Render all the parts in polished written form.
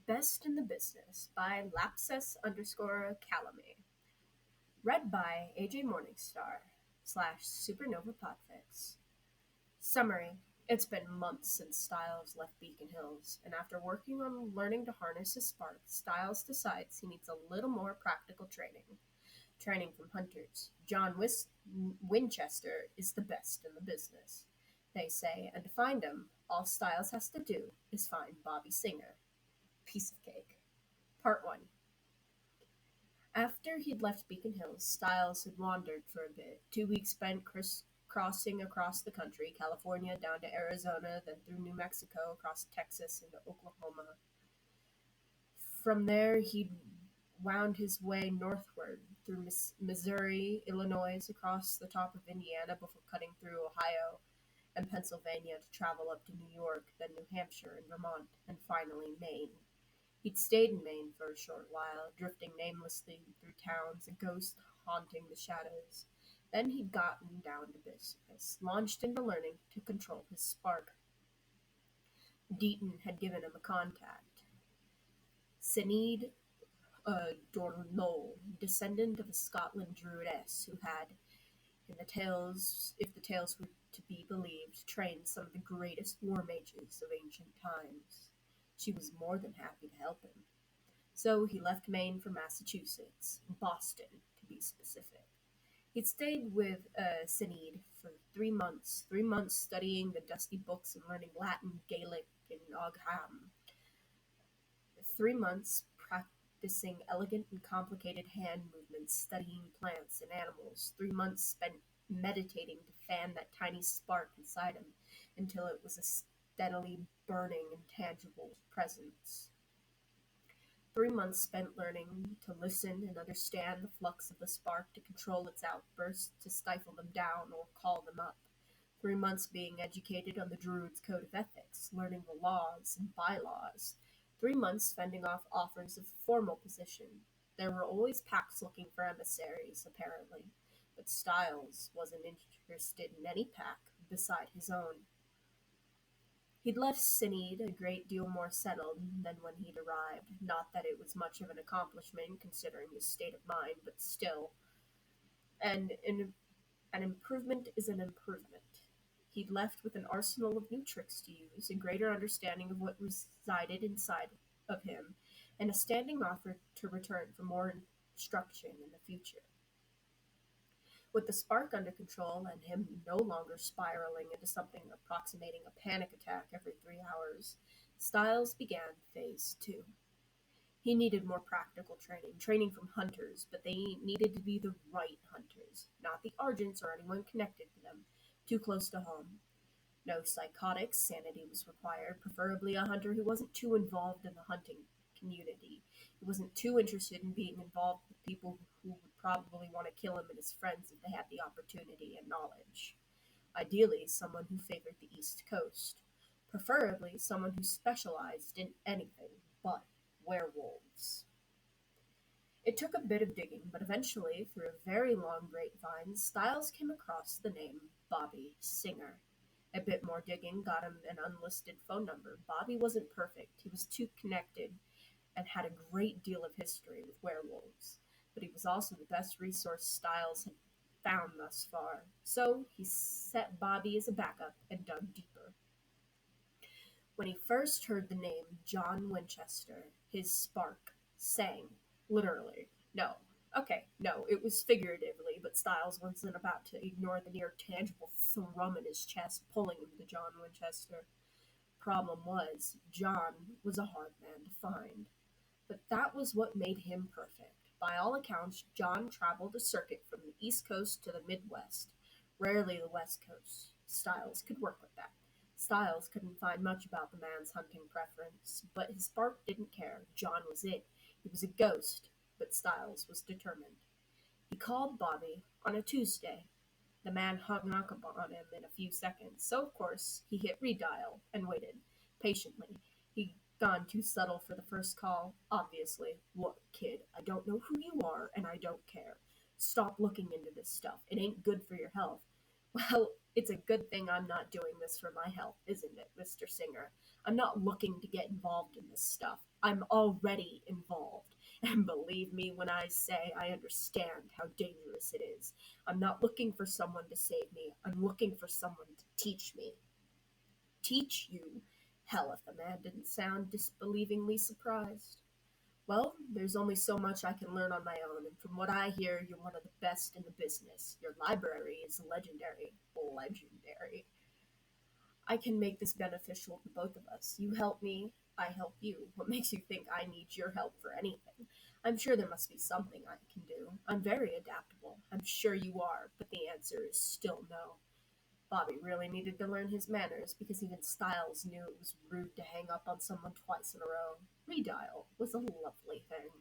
Best in the Business by Lapsus underscore Calame. Read by AJ Morningstar / Supernova Podfix. Summary. It's been months since Styles left Beacon Hills, and after working on learning to harness his spark, Styles decides he needs a little more practical training. Training from hunters. Winchester is the best in the business, they say, and to find him, all Styles has to do is find Bobby Singer. Piece of cake. Part 1. After he'd left Beacon Hills, Styles had wandered for a bit. 2 weeks spent crossing across the country, California down to Arizona, then through New Mexico, across Texas into Oklahoma. From there, he'd wound his way northward through Missouri, Illinois, across the top of Indiana before cutting through Ohio and Pennsylvania to travel up to New York, then New Hampshire and Vermont, and finally Maine. He'd stayed in Maine for a short while, drifting namelessly through towns, a ghost haunting the shadows. Then he'd gotten down to business, launched into learning to control his spark. Deaton had given him a contact. Sinead Dornall, descendant of a Scotland druidess who had, if the tales were to be believed, trained some of the greatest war mages of ancient times. She was more than happy to help him. So he left Maine for Massachusetts, Boston to be specific. He'd stayed with Sinead for 3 months studying the dusty books and learning Latin, Gaelic, and Ogham. 3 months practicing elegant and complicated hand movements, studying plants and animals. 3 months spent meditating to fan that tiny spark inside him until it was a steadily burning and tangible presence. 3 months spent learning to listen and understand the flux of the spark, to control its outbursts, to stifle them down or call them up. 3 months being educated on the Druid's code of ethics, learning the laws and bylaws. 3 months fending off offers of formal position. There were always packs looking for emissaries, apparently, but Styles wasn't interested in any pack beside his own. He'd left Sinead a great deal more settled than when he'd arrived. Not that it was much of an accomplishment, considering his state of mind, but still. And an improvement is an improvement. He'd left with an arsenal of new tricks to use, a greater understanding of what resided inside of him, and a standing offer to return for more instruction in the future. With the spark under control and him no longer spiraling into something approximating a panic attack every 3 hours, Styles began Phase 2. He needed more practical training from hunters, but they needed to be the right hunters, not the Argents or anyone connected to them, too close to home. No psychotics, sanity was required, preferably a hunter who wasn't too involved in the hunting community. He wasn't too interested in being involved with people who would probably want to kill him and his friends if they had the opportunity and knowledge. Ideally, someone who favored the East Coast. Preferably someone who specialized in anything but werewolves. It took a bit of digging, but eventually, through a very long grapevine, Styles came across the name Bobby Singer. A bit more digging got him an unlisted phone number. Bobby wasn't perfect. He was too connected and had a great deal of history with werewolves, but he was also the best resource Styles had found thus far. So he set Bobby as a backup and dug deeper. When he first heard the name John Winchester, his spark sang, literally. No, it was figuratively, but Styles wasn't about to ignore the near tangible thrum in his chest, pulling him to John Winchester. Problem was, John was a hard man to find. But that was what made him perfect. By all accounts, John traveled a circuit from the East Coast to the Midwest, rarely the West Coast. Styles could work with that. Styles couldn't find much about the man's hunting preference, but his spark didn't care. John was it. He was a ghost, but Styles was determined. He called Bobby on a Tuesday. The man hung up on him in a few seconds, so of course he hit redial and waited patiently. He'd gone too subtle for the first call, obviously. Look, kid, I don't know who you are, and I don't care. Stop looking into this stuff. It ain't good for your health. Well, It's a good thing I'm not doing this for my health, isn't it, Mr. Singer? I'm not looking to get involved in this stuff. I'm already involved. And believe me when I say I understand how dangerous it is. I'm not looking for someone to save me. I'm looking for someone to teach me. Teach you? Hell, if the man didn't sound disbelievingly surprised. Well, there's only so much I can learn on my own, and from what I hear, you're one of the best in the business. Your library is legendary. Legendary. I can make this beneficial to both of us. You help me, I help you. What makes you think I need your help for anything? I'm sure there must be something I can do. I'm very adaptable. I'm sure you are, but the answer is still no. Bobby really needed to learn his manners because even Styles knew it was rude to hang up on someone twice in a row. Redial was a lovely thing.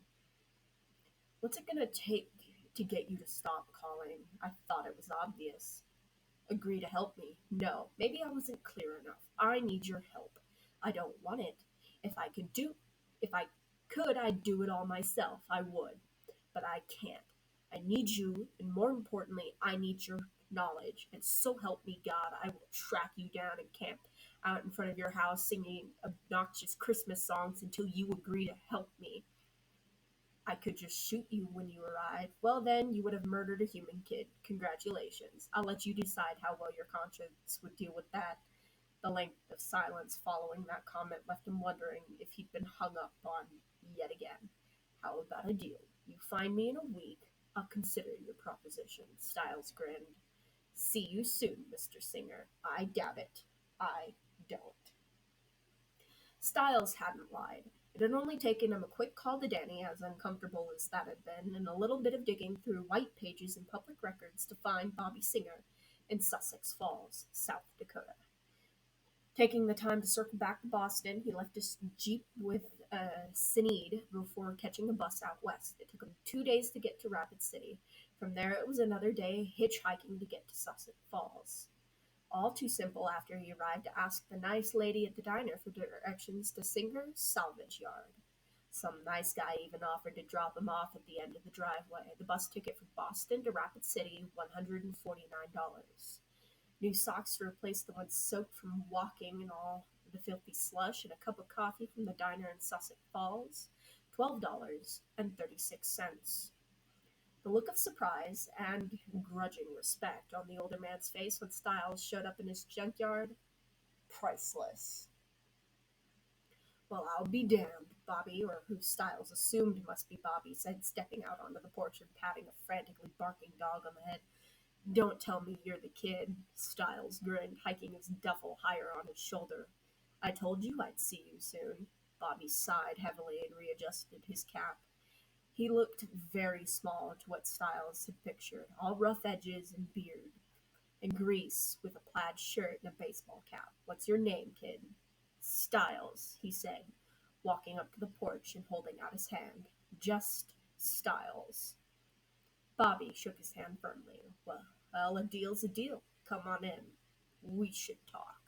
What's it gonna take to get you to stop calling? I thought it was obvious. Agree to help me. No, maybe I wasn't clear enough. I need your help. I don't want it. If I could do if I could, I'd do it all myself. I would. But I can't. I need you, and more importantly, I need your knowledge. And so help me God, I will track you down and camp out in front of your house singing obnoxious Christmas songs until you agree to help me. I could just shoot you when you arrive. Well, then, you would have murdered a human kid. Congratulations. I'll let you decide how well your conscience would deal with that. The length of silence following that comment left him wondering if he'd been hung up on yet again. How about a deal? You find me in a week. I'll consider your proposition. Styles grinned. See you soon, Mr. Singer. I doubt it. I don't. Styles hadn't lied. It had only taken him a quick call to Danny, as uncomfortable as that had been, and a little bit of digging through white pages and public records to find Bobby Singer in Sussex Falls, South Dakota. Taking the time to circle back to Boston, he left his Jeep with Sinead before catching a bus out west. It took him 2 days to get to Rapid City. From there, it was another day hitchhiking to get to Sussex Falls. All too simple after he arrived to ask the nice lady at the diner for directions to Singer's salvage yard. Some nice guy even offered to drop him off at the end of the driveway. The bus ticket from Boston to Rapid City, $149. New socks to replace the ones soaked from walking in all the filthy slush, and a cup of coffee from the diner in Sussex Falls, $12.36. The look of surprise and grudging respect on the older man's face when Styles showed up in his junkyard, priceless. Well, I'll be damned, Bobby, or who Styles assumed must be Bobby, said, stepping out onto the porch and patting a frantically barking dog on the head. Don't tell me you're the kid, Styles grinned, hiking his duffel higher on his shoulder. I told you I'd see you soon. Bobby sighed heavily and readjusted his cap. He looked very small to what Styles had pictured, all rough edges and beard, and grease with a plaid shirt and a baseball cap. What's your name, kid? Styles, he said, walking up to the porch and holding out his hand. Just Styles. Bobby shook his hand firmly. Well, a deal's a deal. Come on in. We should talk.